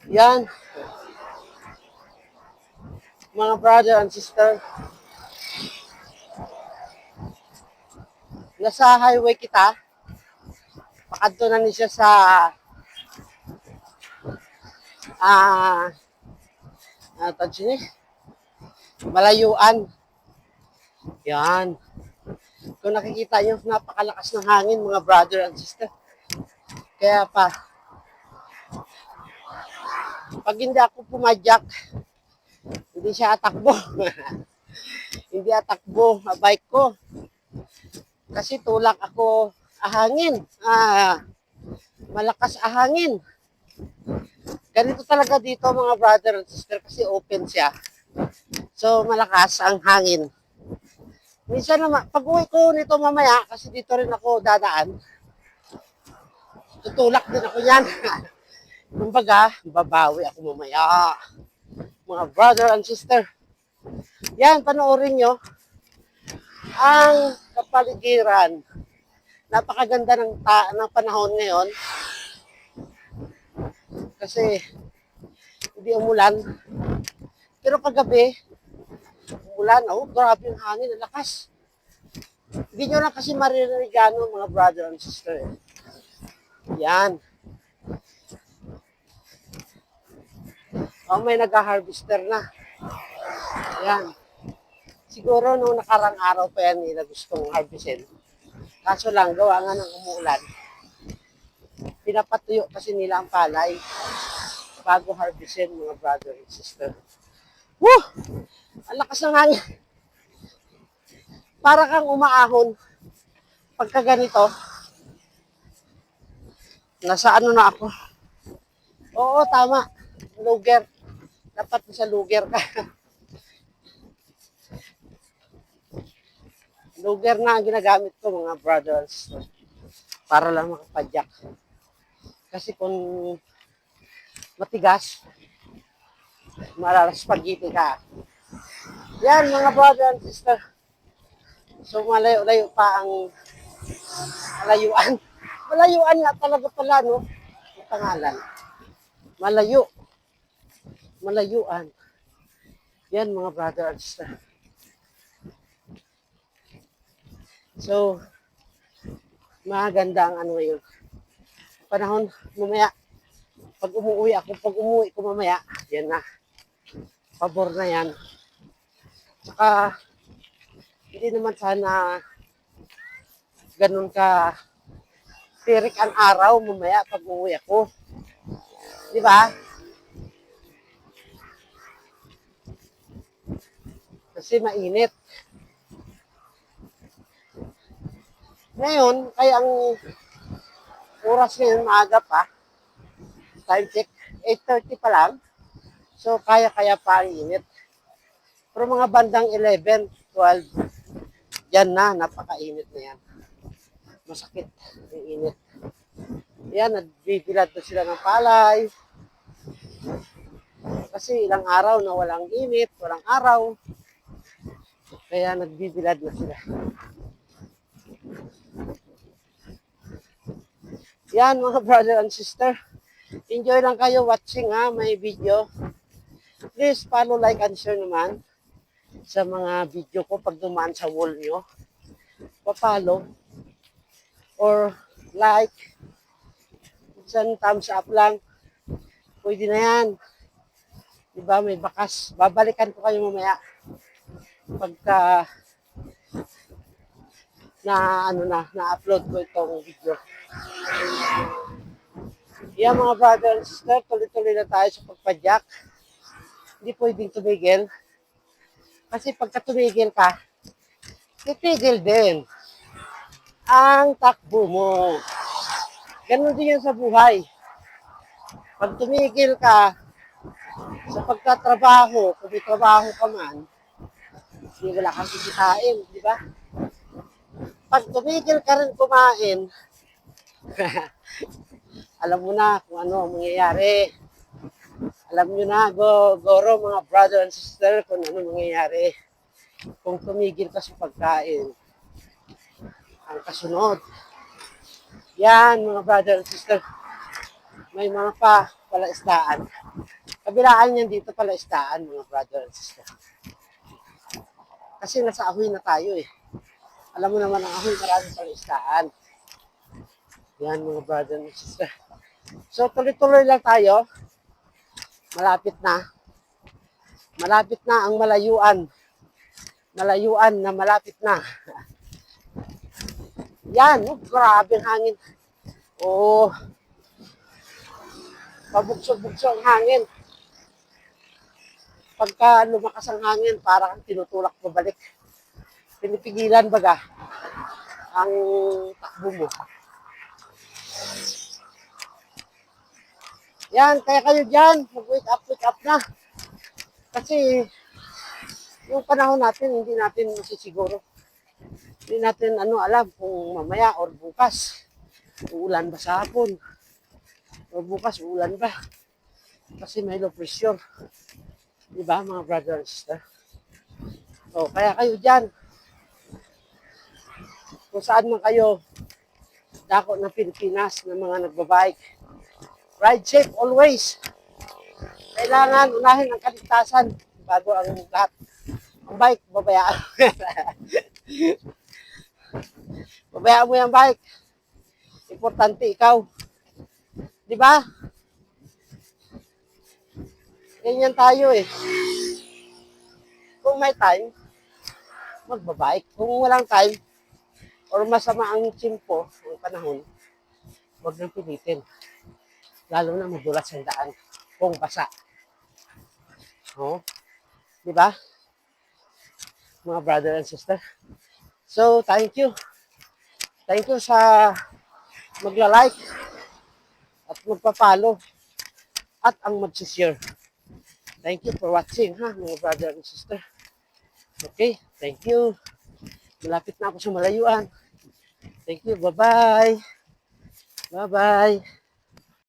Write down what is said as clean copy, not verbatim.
Yan, mga brother and sister, nasa highway kita, pakadto na ni siya sa ah tawag siya ni, malayuan. Yan. Kung nakikita niyo, napakalakas ng hangin mga brother and sister. Kaya pa, pag hindi ako pumadyak, hindi siya atakbo. Hindi atakbo ang bike ko. Kasi tulak ako ahangin. Malakas ahangin. Ganito talaga dito mga brother and sister kasi open siya. So malakas ang hangin. Minsan naman, pag uwi ko nito mamaya, kasi dito rin ako dadaan, tutulak din ako yan. Kumbaga, babawi ako mamaya. Mga brother and sister. Yan, panoorin nyo ang kapaligiran. Napakaganda ng panahon ngayon. Kasi hindi umulan. Pero kagabi, umulan. Oh, grabe yung hangin, ang lakas. Hindi nyo lang kasi maririnig gano'n mga brother and sister. Yan. Oh, may nag-harvester na. Yan. Siguro nung nakarang araw pa yan nila gustong harvestin. Kaso lang, gawa nga ng umuulan. Pinapatuyo kasi nila ang palay bago harvestin mga brother and sister. Woo! Ang lakas ng hangin. Para kang umaahon. Pagka ganito, nasa ano na ako. Oo, tama. Luger. Dapat sa luger ka. Luger na ang ginagamit ko mga brothers. Para lang makapadyak. Kasi kung matigas, malalaspagiti ka. Yan mga brother and sister. So malayo-layo pa ang malayuan. Malayuan nga talaga pala, no? Ang pangalan. Malayo. Malayuan. Yan mga brother and sister. So, maganda ang ano yun. Panahon, mamaya, pag umuwi ko mamaya, yan na. Pabor na yan. Saka, hindi naman sana ganun ka tirik ang araw mamaya pag umuwi ako. Di ba? Kasi mainit. Ngayon, kaya ang oras ngayon maaga pa, time check, 8:30 pa lang. So, kaya-kaya pa ang init. Pero mga bandang 11, 12, yan na, napakainit na yan. Masakit yung init. Yan, nagbibilad na sila ng palay. Kasi ilang araw na walang init, walang araw. Kaya nagbibilad na sila. Yan mga brother and sister. Enjoy lang kayo watching ha, may video. Please follow, like, and share naman sa mga video ko pag dumaan sa wall nyo. Pa-follow or like. Isang thumbs up lang. Pwede na yan. Diba, may bakas. Babalikan ko kayo mamaya. Pagka na-upload ko itong video. Yan mga brother and sister, tuloy-tuloy na tayo sa pagpadyak. Hindi pwedeng tumigil. Kasi pagka tumigil ka, titigil din ang takbo mo. Ganun din yan sa buhay. Pag tumigil ka sa pagtatrabaho, kung may trabaho ka man, hindi wala kang kikitain, di ba? Pag tumigil ka rin kumain, alam mo na kung ano ang mangyayari. Alam nyo na, goro mga brother and sister, kung ano mangyayari. Kung tumigil ka sa pagkain, ang kasunod. Yan mga brother and sister. May mga palaisdaan. Kabilaan yan dito palaisdaan, mga brother and sister. Kasi nasa Ahoy na tayo eh. Alam mo naman ang Ahoy, maraming palaisdaan. Yan, mga brother and sister. So, tuloy-tuloy lang tayo. Malapit na. Malapit na ang malayuan. Malayuan na malapit na. Yan, oh, grabe ang hangin. Oo. Pabugso-bugso ang hangin. Pagka lumakas ang hangin, parang tinutulak pabalik. Pinipigilan baga ang takbo mo. Yan, kaya kayo dyan, mag-wake up na. Kasi yung panahon natin, hindi natin masisiguro. Hindi natin alam kung mamaya or bukas. Uulan ba sa hapon? O bukas, uulan ba? Kasi may low pressure. Diba, mga brother and sister? O, kaya kayo dyan, kung saan man kayo, dako ng Pilipinas, ng mga nagbabike, ride safe always. Kailangan unahin ang kaligtasan bago ang lahat. Ang bike, babayaan. Babayaan mo yung bike. Importante ikaw. Di ba? Ganyan tayo eh. Kung may time, magbabike. Kung walang time, or masama ang tsimpo, ang panahon, huwag nang pilitin. Lalo na madulas ang daan. Kung basa. Oh, di ba? Mga brother and sister. So, thank you. Thank you sa magla-like at magpa-follow at ang mag-share. Thank you for watching, ha, mga brother and sister. Okay, thank you. Malapit na ako sa malayuan. Thank you, bye-bye. Bye-bye.